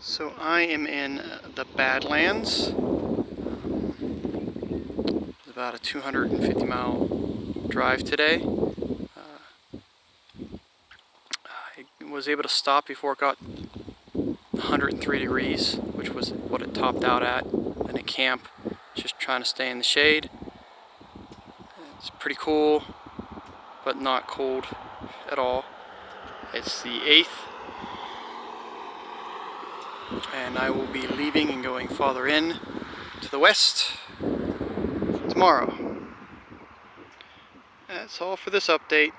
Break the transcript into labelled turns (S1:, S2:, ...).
S1: So I am in the Badlands. It's about a 250-mile drive today. I was able to stop before it got 103 degrees, which was what it topped out at in a camp, just trying to stay in the shade. It's pretty cool, but not cold at all. It's the 8th, and I will be leaving and going farther in to the west tomorrow. That's all for this update.